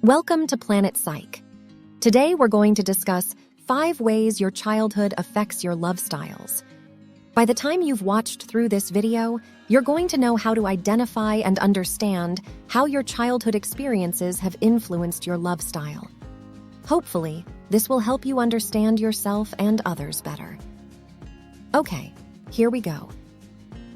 Welcome to Planet Psych. Today we're going to discuss 5 ways your childhood affects your love styles. By the time you've watched through this video, you're going to know how to identify and understand how your childhood experiences have influenced your love style. Hopefully, this will help you understand yourself and others better. Okay, here we go.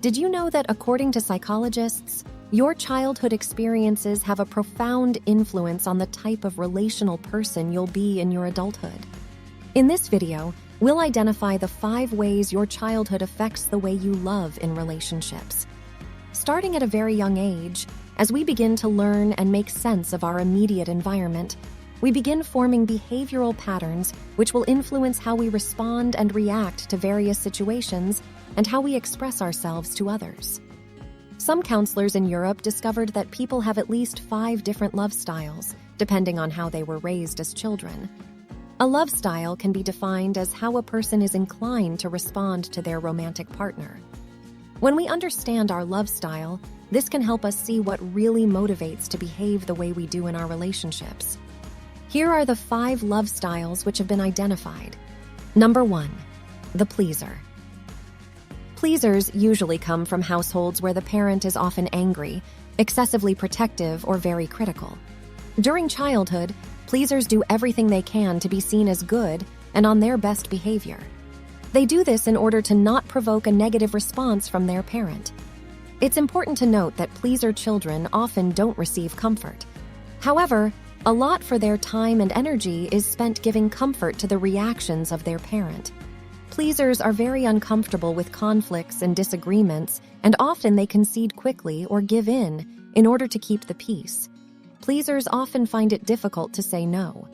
Did you know that according to psychologists, your childhood experiences have a profound influence on the type of relational person you'll be in your adulthood? In this video, we'll identify the 5 ways your childhood affects the way you love in relationships. Starting at a very young age, as we begin to learn and make sense of our immediate environment, we begin forming behavioral patterns which will influence how we respond and react to various situations and how we express ourselves to others. Some counselors in Europe discovered that people have at least 5 different love styles, depending on how they were raised as children. A love style can be defined as how a person is inclined to respond to their romantic partner. When we understand our love style, this can help us see what really motivates to behave the way we do in our relationships. Here are the 5 love styles which have been identified. Number 1, the pleaser. Pleasers usually come from households where the parent is often angry, excessively protective, or very critical. During childhood, pleasers do everything they can to be seen as good and on their best behavior. They do this in order to not provoke a negative response from their parent. It's important to note that pleaser children often don't receive comfort. However, a lot for their time and energy is spent giving comfort to the reactions of their parent. Pleasers are very uncomfortable with conflicts and disagreements, and often they concede quickly or give in order to keep the peace. Pleasers often find it difficult to say no.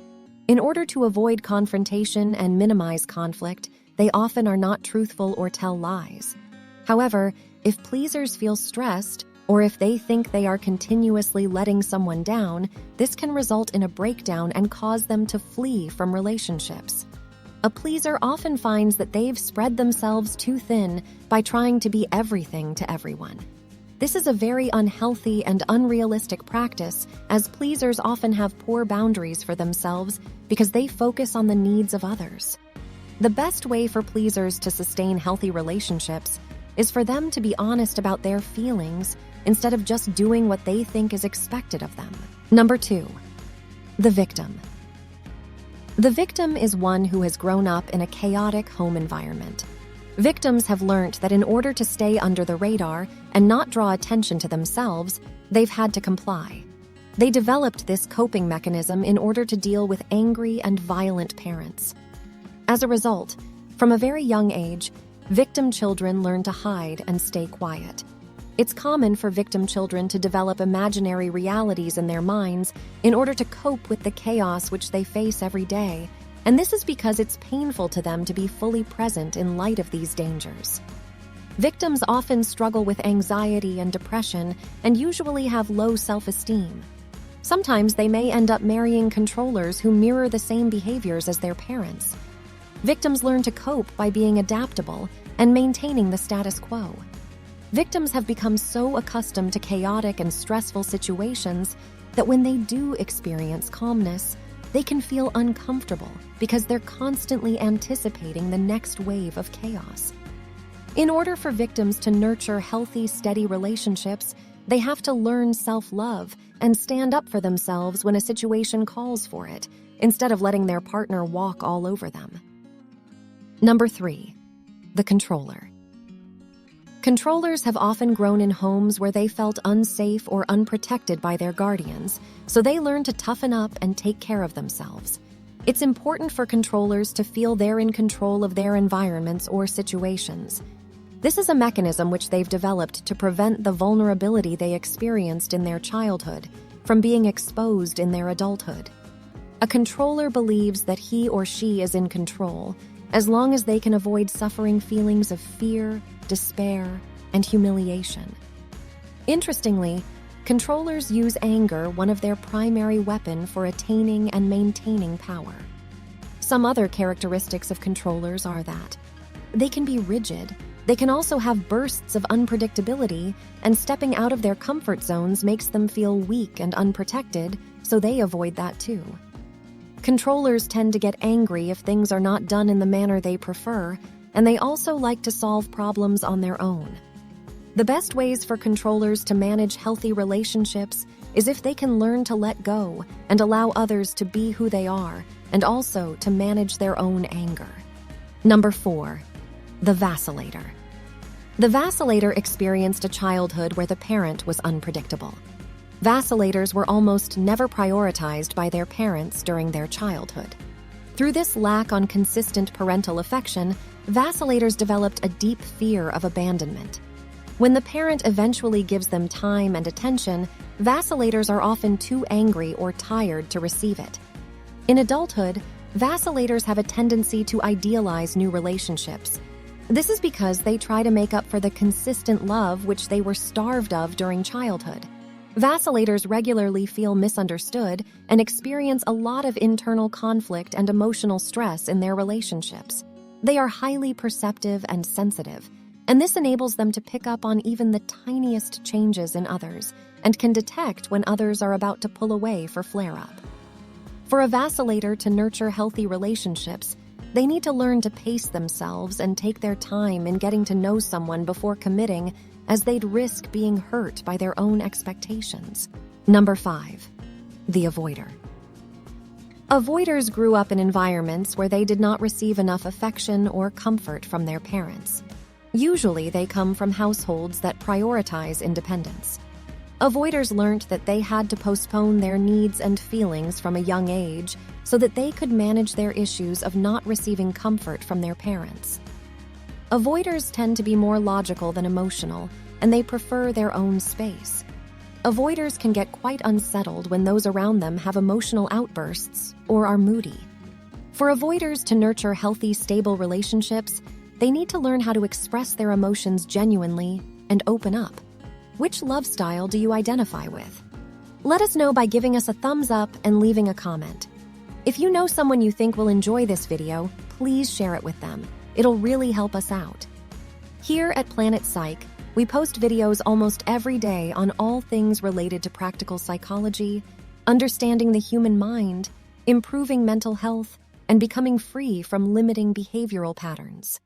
In order to avoid confrontation and minimize conflict, they often are not truthful or tell lies. However, if pleasers feel stressed, or if they think they are continuously letting someone down, this can result in a breakdown and cause them to flee from relationships. A pleaser often finds that they've spread themselves too thin by trying to be everything to everyone. This is a very unhealthy and unrealistic practice, as pleasers often have poor boundaries for themselves because they focus on the needs of others. The best way for pleasers to sustain healthy relationships is for them to be honest about their feelings instead of just doing what they think is expected of them. Number 2, the victim. The victim is one who has grown up in a chaotic home environment. Victims have learned that in order to stay under the radar and not draw attention to themselves, they've had to comply. They developed this coping mechanism in order to deal with angry and violent parents. As a result, from a very young age, victim children learn to hide and stay quiet. It's common for victim children to develop imaginary realities in their minds in order to cope with the chaos which they face every day, and this is because it's painful to them to be fully present in light of these dangers. Victims often struggle with anxiety and depression and usually have low self-esteem. Sometimes they may end up marrying controllers who mirror the same behaviors as their parents. Victims learn to cope by being adaptable and maintaining the status quo. Victims have become so accustomed to chaotic and stressful situations that when they do experience calmness, they can feel uncomfortable because they're constantly anticipating the next wave of chaos. In order for victims to nurture healthy, steady relationships, they have to learn self-love and stand up for themselves when a situation calls for it, instead of letting their partner walk all over them. Number 3, the controller. Controllers have often grown in homes where they felt unsafe or unprotected by their guardians, so they learn to toughen up and take care of themselves. It's important for controllers to feel they're in control of their environments or situations. This is a mechanism which they've developed to prevent the vulnerability they experienced in their childhood from being exposed in their adulthood. A controller believes that he or she is in control as long as they can avoid suffering feelings of fear, despair, and humiliation. Interestingly, controllers use anger, one of their primary weapon for attaining and maintaining power. Some other characteristics of controllers are that they can be rigid, they can also have bursts of unpredictability, and stepping out of their comfort zones makes them feel weak and unprotected, so they avoid that too. Controllers tend to get angry if things are not done in the manner they prefer, and they also like to solve problems on their own. The best ways for controllers to manage healthy relationships is if they can learn to let go and allow others to be who they are, and also to manage their own anger. Number 4, the Vacillator. The Vacillator experienced a childhood where the parent was unpredictable. Vacillators were almost never prioritized by their parents during their childhood. Through this lack on consistent parental affection, vacillators developed a deep fear of abandonment. When the parent eventually gives them time and attention, vacillators are often too angry or tired to receive it. In adulthood, vacillators have a tendency to idealize new relationships. This is because they try to make up for the consistent love which they were starved of during childhood. Vacillators regularly feel misunderstood and experience a lot of internal conflict and emotional stress in their relationships. They are highly perceptive and sensitive, and this enables them to pick up on even the tiniest changes in others and can detect when others are about to pull away for flare-up. For a vacillator to nurture healthy relationships, they need to learn to pace themselves and take their time in getting to know someone before committing, as they'd risk being hurt by their own expectations. Number 5, the avoider. Avoiders grew up in environments where they did not receive enough affection or comfort from their parents. Usually, they come from households that prioritize independence. Avoiders learned that they had to postpone their needs and feelings from a young age so that they could manage their issues of not receiving comfort from their parents. Avoiders tend to be more logical than emotional, and they prefer their own space. Avoiders can get quite unsettled when those around them have emotional outbursts or are moody. For avoiders to nurture healthy, stable relationships, they need to learn how to express their emotions genuinely and open up. Which love style do you identify with? Let us know by giving us a thumbs up and leaving a comment. If you know someone you think will enjoy this video, please share it with them. It'll really help us out. Here at Planet Psych, we post videos almost every day on all things related to practical psychology, understanding the human mind, improving mental health, and becoming free from limiting behavioral patterns.